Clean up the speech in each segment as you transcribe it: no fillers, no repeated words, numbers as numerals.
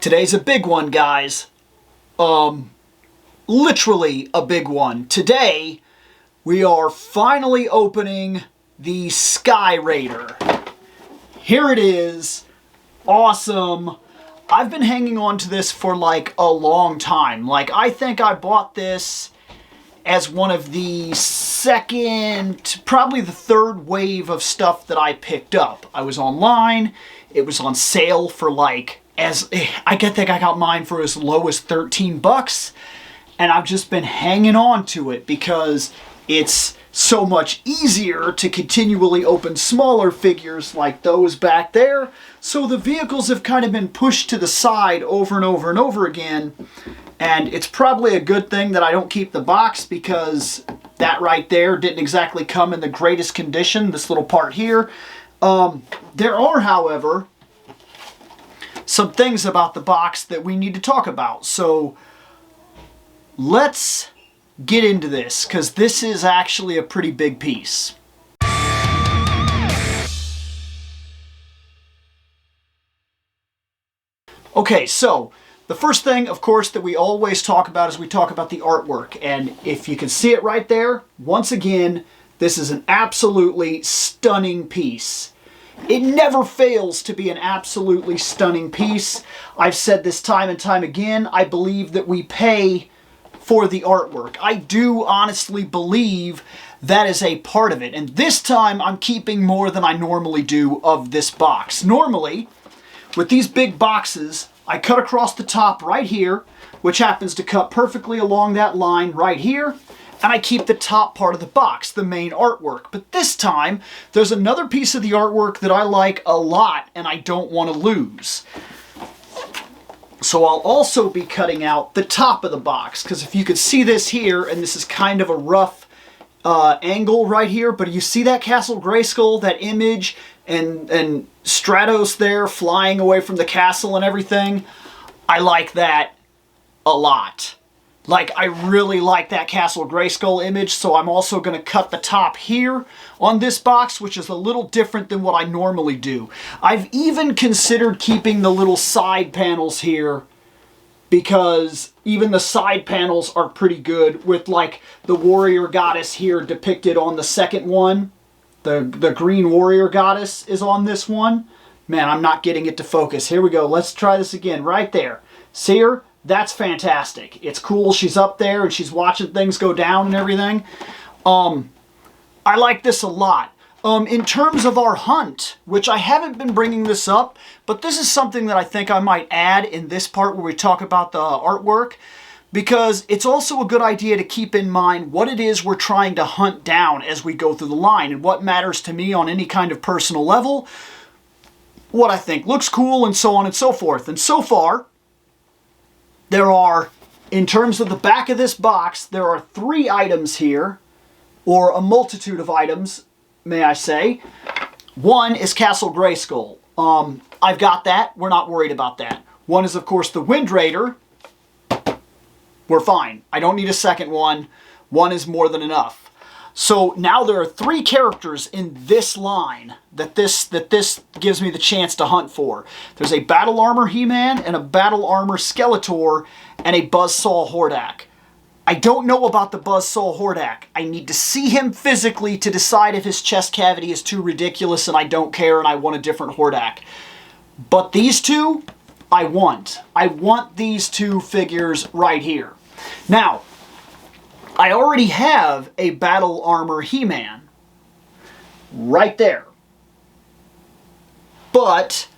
Today's a big one, guys. Literally a big one. Today, we are finally opening the Sky Raider. Here it is. Awesome. I've been hanging on to this for like a long time. Like, I think I bought this as one of the second, probably the third wave of stuff that I picked up. I was online. It was on sale for like, I think I got mine for as low as 13 bucks. And I've just been hanging on to it because it's so much easier to continually open smaller figures like those back there. So the vehicles have kind of been pushed to the side over and over and over again. And it's probably a good thing that I don't keep the box, because that right there didn't exactly come in the greatest condition, this little part here. There are, however, some things about the box that we need to talk about. So let's get into this, because this is actually a pretty big piece. Okay, so the first thing, of course, that we always talk about is we talk about the artwork. And if you can see it right there, once again, this is an absolutely stunning piece. It never fails to be an absolutely stunning piece. I've said this time and time again. I believe that we pay for the artwork. I do honestly believe that is a part of it. And this time I'm keeping more than I normally do of this box. Normally, with these big boxes, I cut across the top right here, which happens to cut perfectly along that line right here, and I keep the top part of the box, the main artwork. But this time, there's another piece of the artwork that I like a lot and I don't want to lose. So I'll also be cutting out the top of the box, because if you could see this here, and this is kind of a rough angle right here, but you see that Castle Grayskull, that image, and Stratos there flying away from the castle and everything? I like that a lot. Like, I really like that Castle Grayskull image, so I'm also going to cut the top here on this box, which is a little different than what I normally do. I've even considered keeping the little side panels here, because even the side panels are pretty good, with like the warrior goddess here depicted on the second one. The green warrior goddess is on this one. Man, I'm not getting it to focus. Here we go. Let's try this again. Right there. See her? That's fantastic. It's cool. She's up there and she's watching things go down and everything. I like this a lot. In terms of our hunt, which I haven't been bringing this up, but this is something that I think I might add in this part where we talk about the artwork, because it's also a good idea to keep in mind what it is we're trying to hunt down as we go through the line, and what matters to me on any kind of personal level, what I think looks cool, and so on and so forth. And so far, there are, in terms of the back of this box, there are 3 items here, or a multitude of items, may I say. One is Castle Grayskull. I've got that. We're not worried about that. One is, of course, the Wind Raider. We're fine. I don't need a second one. One is more than enough. So now there are 3 characters in this line that this gives me the chance to hunt for. There's a Battle Armor He-Man and a Battle Armor Skeletor and a Buzzsaw Hordak. I don't know about the Buzzsaw Hordak. I need to see him physically to decide if his chest cavity is too ridiculous and I don't care and I want a different Hordak. But these 2, I want. I want these 2 figures right here. Now, I already have a Battle Armor He-Man right there. But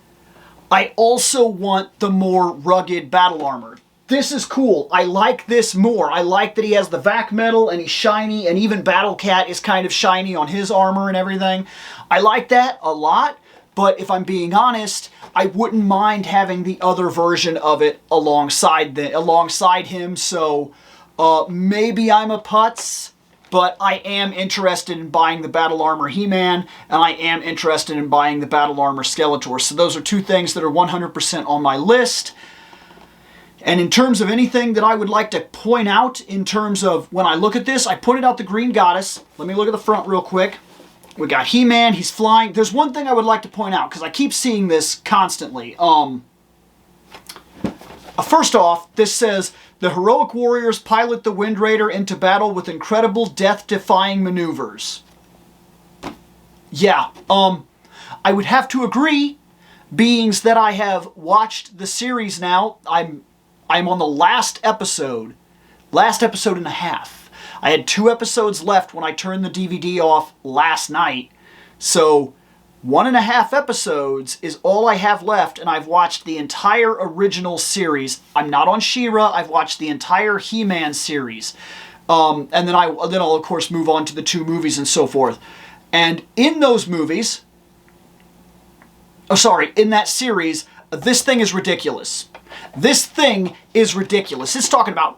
I also want the more rugged Battle Armor. This is cool. I like this more. I like that he has the vac metal and he's shiny, and even Battle Cat is kind of shiny on his armor and everything. I like that a lot, but if I'm being honest, I wouldn't mind having the other version of it alongside him, so maybe I'm a putz, but I am interested in buying the Battle Armor He-Man, and I am interested in buying the Battle Armor Skeletor. So those are 2 things that are 100% on my list. And in terms of anything that I would like to point out in terms of when I look at this, I pointed out the Green Goddess. Let me look at the front real quick. We got He-Man, he's flying. There's one thing I would like to point out, because I keep seeing this constantly. First off, this says, the heroic warriors pilot the Wind Raider into battle with incredible death-defying maneuvers. Yeah, I would have to agree, being that I have watched the series now. I'm on the last episode and a half. I had 2 episodes left when I turned the DVD off last night, so 1.5 episodes is all I have left, and I've watched the entire original series. I'm not on She-Ra. I've watched the entire He-Man series, and then I'll of course move on to the 2 movies and so forth. And in those movies, in that series, this thing is ridiculous. This thing is ridiculous. It's talking about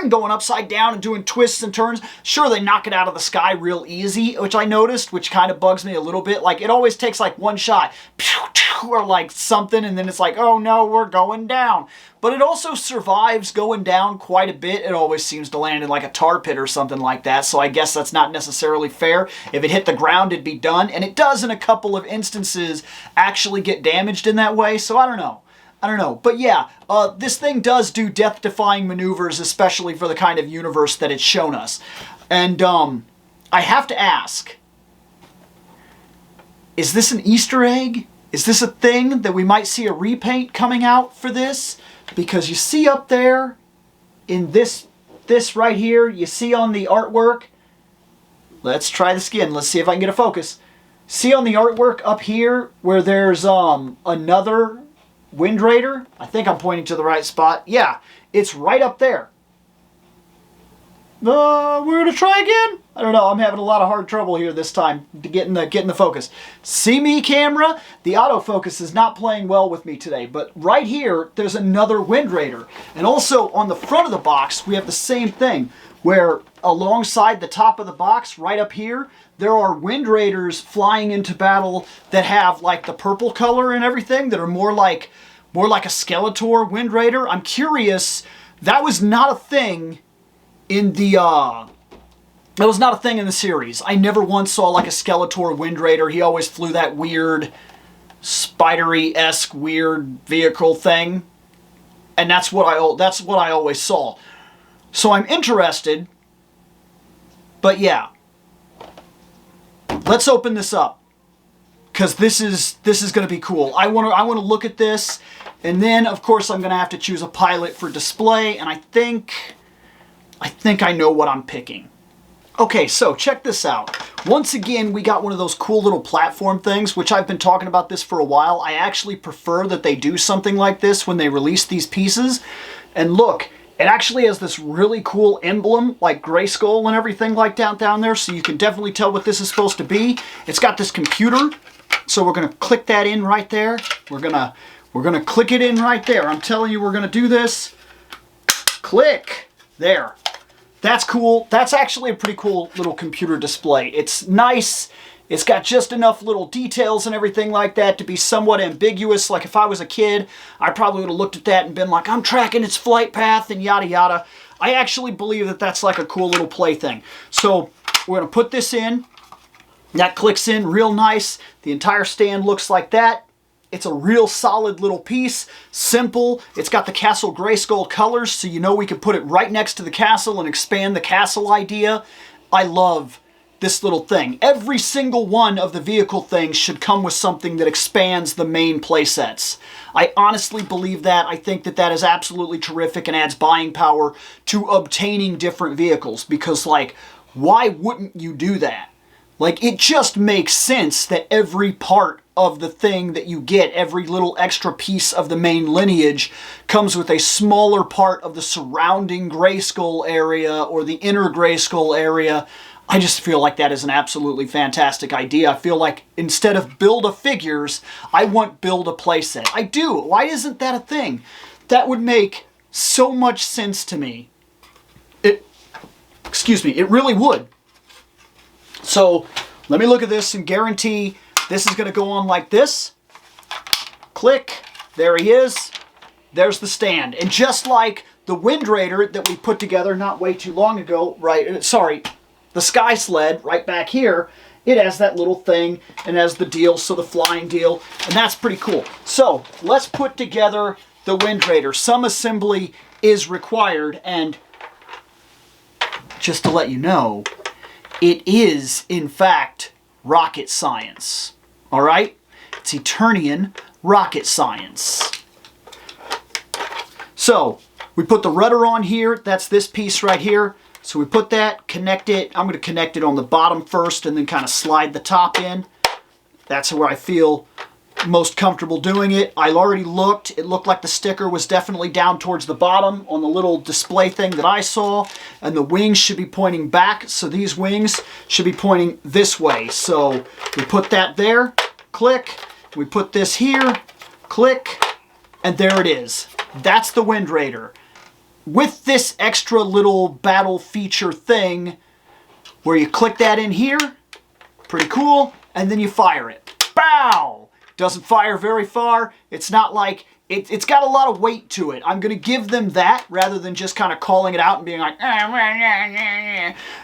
and going upside down and doing twists and turns. Sure, they knock it out of the sky real easy, which I noticed, which kind of bugs me a little bit. Like, it always takes like 1 shot, or like something, and then it's like, oh no, we're going down. But it also survives going down quite a bit. It always seems to land in like a tar pit or something like that, so I guess that's not necessarily fair. If it hit the ground, it'd be done, and it does in a couple of instances actually get damaged in that way, so I don't know. But yeah, this thing does do death-defying maneuvers, especially for the kind of universe that it's shown us. And I have to ask, is this an Easter egg? Is this a thing that we might see a repaint coming out for this? Because you see up there, in this right here, you see on the artwork, let's try this again, let's see if I can get a focus. See on the artwork up here, where there's another Wind Raider? I think I'm pointing to the right spot. Yeah, it's right up there. We're gonna try again? I don't know, I'm having a lot of hard trouble here this time to get in the focus. See me, camera? The autofocus is not playing well with me today, but right here, there's another Wind Raider. And also, on the front of the box, we have the same thing, where alongside the top of the box, right up here, there are Wind Raiders flying into battle that have like the purple color and everything, that are more like a Skeletor Wind Raider. I'm curious, that was not a thing in the series. I never once saw like a Skeletor Wind Raider. He always flew that weird, spidery-esque weird vehicle thing, and that's what I always saw. So I'm interested, but yeah. Let's open this up, because this is going to be cool. I want to look at this, and then of course I'm going to have to choose a pilot for display, and I think I know what I'm picking. Okay, so check this out. Once again, we got one of those cool little platform things, which I've been talking about this for a while. I actually prefer that they do something like this when they release these pieces. And look, it actually has this really cool emblem, like Grayskull and everything like down there, so you can definitely tell what this is supposed to be. It's got this computer, so we're going to click that in right there. We're gonna click it in right there. I'm telling you, we're going to do this. Click. There. That's cool. That's actually a pretty cool little computer display. It's nice. It's got just enough little details and everything like that to be somewhat ambiguous. Like if I was a kid, I probably would have looked at that and been like, I'm tracking its flight path and yada yada. I actually believe that that's like a cool little plaything. So we're going to put this in. That clicks in real nice. The entire stand looks like that. It's a real solid little piece, simple. It's got the Castle Grayskull colors, so you know we can put it right next to the castle and expand the castle idea. I love this little thing. Every single one of the vehicle things should come with something that expands the main playsets. I honestly believe that. I think that that is absolutely terrific and adds buying power to obtaining different vehicles, because, like, why wouldn't you do that? Like, it just makes sense that every part of the thing that you get, every little extra piece of the main lineage, comes with a smaller part of the surrounding Grayskull area or the inner Grayskull area. I just feel like that is an absolutely fantastic idea. I feel like instead of Build-A-Figures, I want Build-A-Playset. I do. Why isn't that a thing? That would make so much sense to me. It really would. So, let me look at this and guarantee this is going to go on like this. Click. There he is. There's the stand. And just like the Wind Raider that we put together not way too long ago, the Sky Sled right back here, it has that little thing and has the deal, so the flying deal, and that's pretty cool. So, let's put together the wind raider. Some assembly is required, and just to let you know, it is, in fact, rocket science. All right? It's Eternian rocket science. So, we put the rudder on here. That's this piece right here. So we put that, connect it. I'm going to connect it on the bottom first and then kind of slide the top in. That's where I feel most comfortable doing it. I already looked. It looked like the sticker was definitely down towards the bottom on the little display thing that I saw. And the wings should be pointing back. So these wings should be pointing this way. So we put that there, click. We put this here, click, and there it is. That's the Wind Raider. With this extra little battle feature thing where you click that in here, pretty cool, and then you fire it. Bow! Doesn't fire very far. It's not like, it's got a lot of weight to it. I'm going to give them that rather than just kind of calling it out and being like,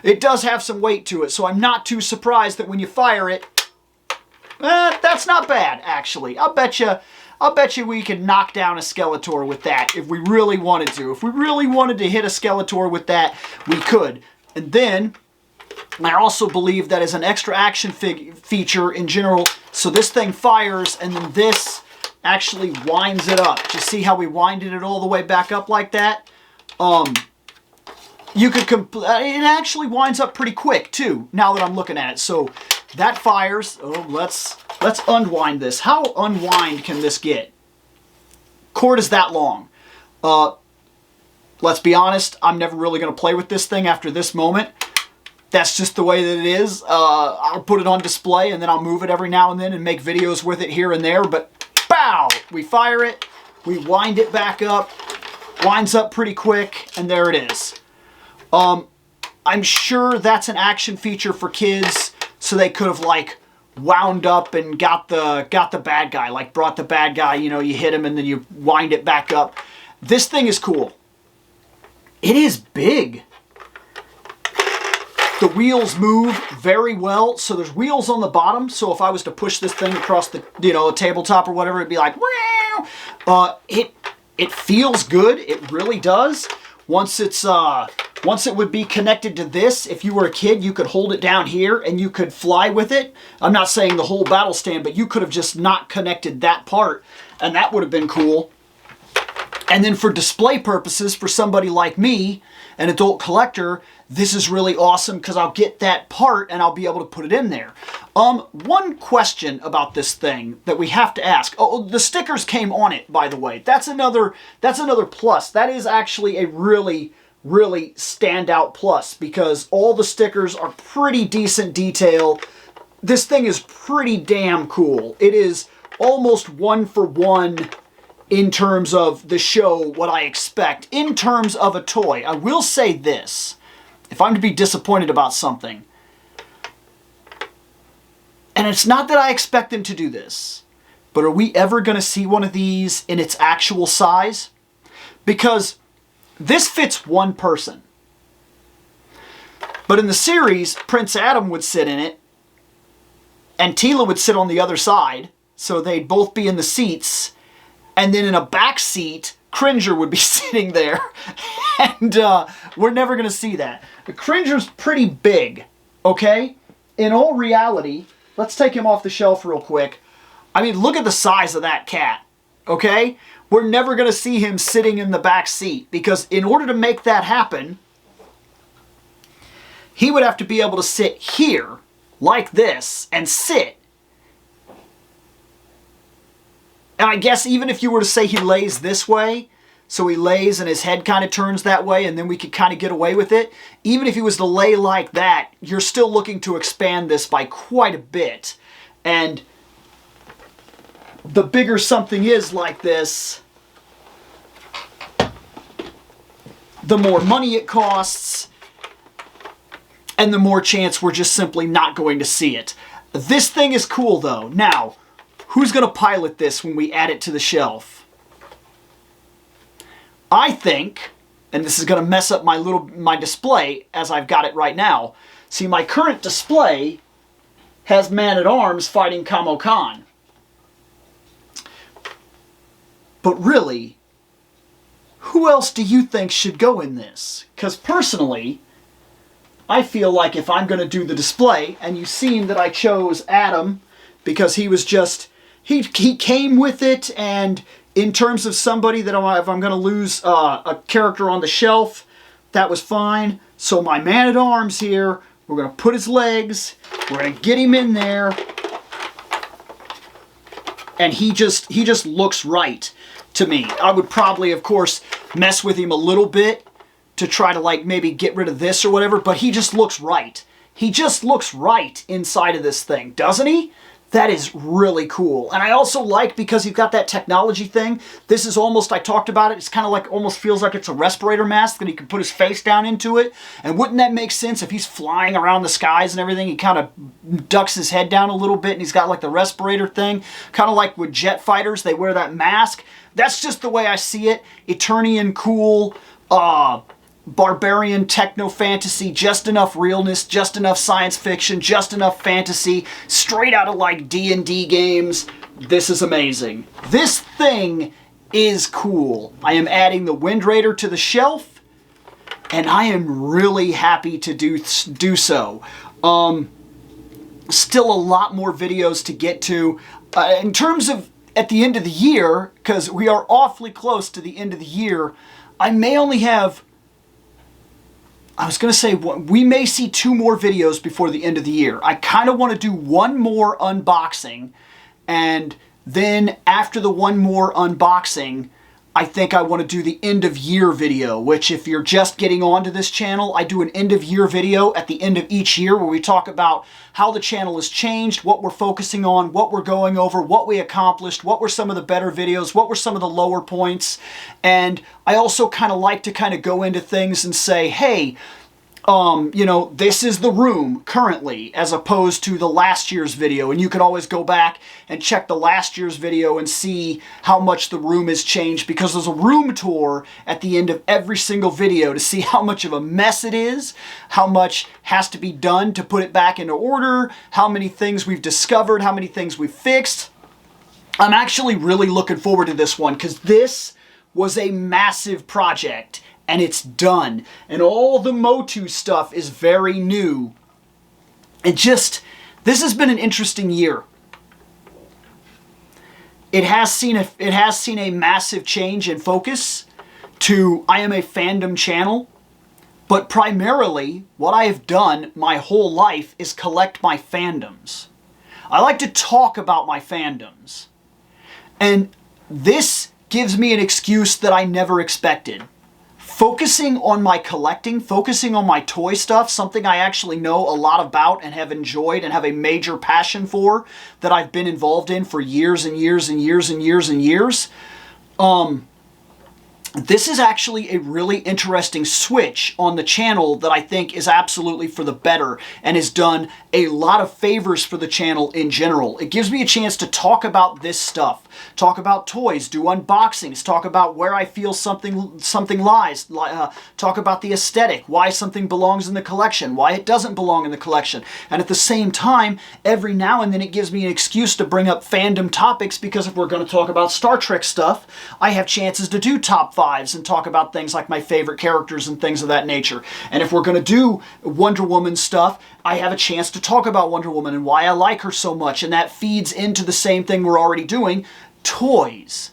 it does have some weight to it, so I'm not too surprised that when you fire it, that's not bad, actually. I'll bet you we could knock down a Skeletor with that if we really wanted to. If we really wanted to hit a Skeletor with that, we could. And then, I also believe that as an extra action feature in general, so this thing fires and then this actually winds it up. Do you see how we winded it all the way back up like that? You could it actually winds up pretty quick too, now that I'm looking at it. So that fires. Oh, let's unwind this. How unwind can this get? Cord is that long. Let's be honest, I'm never really going to play with this thing after this moment. That's just the way that it is. I'll put it on display and then I'll move it every now and then and make videos with it here and there. But bow! We fire it, we wind it back up, winds up pretty quick, and there it is. I'm sure that's an action feature for kids, so they could have like wound up and got the bad guy, like brought the bad guy, you know, you hit him and then you wind it back up. This thing is cool. It is big. The wheels move very well, so there's wheels on the bottom, so if I was to push this thing across the, you know, a tabletop or whatever, it'd be like, wow. It feels good, it really does. Once it would be connected to this, if you were a kid, you could hold it down here and you could fly with it. I'm not saying the whole battle stand, but you could have just not connected that part, and that would have been cool. And then for display purposes, for somebody like me, an adult collector, this is really awesome because I'll get that part and I'll be able to put it in there. One question about this thing that we have to ask. Oh, the stickers came on it, by the way. That's another plus. That is actually a really standout plus because all the stickers are pretty decent detail. This thing is pretty damn cool. It is almost one for one in terms of the show, what I expect. In terms of a toy, I will say this. If I'm to be disappointed about something, and it's not that I expect them to do this, but are we ever going to see one of these in its actual size? Because this fits one person. But in the series, Prince Adam would sit in it, and Teela would sit on the other side, so they'd both be in the seats, and then in a back seat, Cringer would be sitting there, and we're never going to see that. The Cringer's pretty big, okay? In all reality, let's take him off the shelf real quick. I mean, look at the size of that cat, okay? We're never going to see him sitting in the back seat, because in order to make that happen, he would have to be able to sit here, like this, and sit. And I guess even if you were to say he lays this way, so he lays and his head kind of turns that way and then we could kind of get away with it, even if he was to lay like that, you're still looking to expand this by quite a bit. And the bigger something is like this, the more money it costs, and the more chance we're just simply not going to see it. This thing is cool though. Now, who's going to pilot this when we add it to the shelf? I think, and this is going to mess up my display as I've got it right now. See, my current display has Man-at-Arms fighting Kamo Khan. But really, who else do you think should go in this? Because personally, I feel like if I'm going to do the display, and you've seen that I chose Adam because he was just, he came with it, and in terms of somebody that if I'm going to lose a character on the shelf, that was fine. So my Man-at-Arms here, we're going to put his legs, we're going to get him in there, and he just looks right to me. I would probably, of course, mess with him a little bit to try to like maybe get rid of this or whatever, but he just looks right. He just looks right inside of this thing, doesn't he? That is really cool. And I also like, because you've got that technology thing, this is almost, I talked about it, it's kind of like, almost feels like it's a respirator mask that he can put his face down into it. And wouldn't that make sense if he's flying around the skies and everything, he kind of ducks his head down a little bit and he's got like the respirator thing, kind of like with jet fighters, they wear that mask. That's just the way I see it. Eternian cool, barbarian techno fantasy, just enough realness, just enough science fiction, just enough fantasy, straight out of like D&D games. This is amazing. This thing is cool. I am adding the Wind Raider to the shelf, and I am really happy to do so. Still a lot more videos to get to. In terms of at the end of the year, because we are awfully close to the end of the year, I may only have, I was going to say, we may see 2 more videos before the end of the year. I kind of want to do one more unboxing, and then after the one more unboxing, I think I want to do the end of year video, which if you're just getting onto this channel, I do an end of year video at the end of each year where we talk about how the channel has changed, what we're focusing on, what we're going over, what we accomplished, what were some of the better videos, what were some of the lower points. And I also kind of like to kind of go into things and say, hey, you know, this is the room currently as opposed to the last year's video. And you can always go back and check the last year's video and see how much the room has changed, because there's a room tour at the end of every single video to see how much of a mess it is, how much has to be done to put it back into order, how many things we've discovered, how many things we've fixed. I'm actually really looking forward to this one because this was a massive project. And it's done. And all the Motu stuff is very new. And just, this has been an interesting year. It has seen a massive change in focus to, I am a fandom channel. But primarily, what I have done my whole life is collect my fandoms. I like to talk about my fandoms. And this gives me an excuse that I never expected. Focusing on my collecting, focusing on my toy stuff, something I actually know a lot about and have enjoyed and have a major passion for, that I've been involved in for years and years and years and years and years. This is actually a really interesting switch on the channel that I think is absolutely for the better and has done a lot of favors for the channel in general. It gives me a chance to talk about this stuff, talk about toys, do unboxings, talk about where I feel something lies, talk about the aesthetic, why something belongs in the collection, why it doesn't belong in the collection. And at the same time, every now and then it gives me an excuse to bring up fandom topics, because if we're going to talk about Star Trek stuff, I have chances to do top 5s and talk about things like my favorite characters and things of that nature. And if we're going to do Wonder Woman stuff, I have a chance to talk about Wonder Woman and why I like her so much, and that feeds into the same thing we're already doing, toys.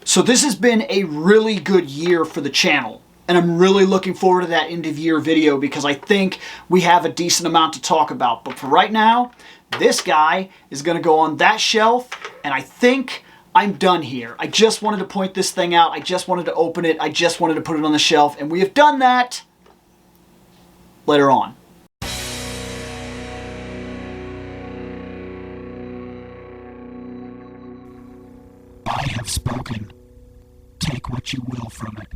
So this has been a really good year for the channel, and I'm really looking forward to that end of year video because I think we have a decent amount to talk about. But for right now, this guy is going to go on that shelf, and I think I'm done here. I just wanted to point this thing out. I just wanted to open it. I just wanted to put it on the shelf, and we have done that later on. I have spoken. Take what you will from it.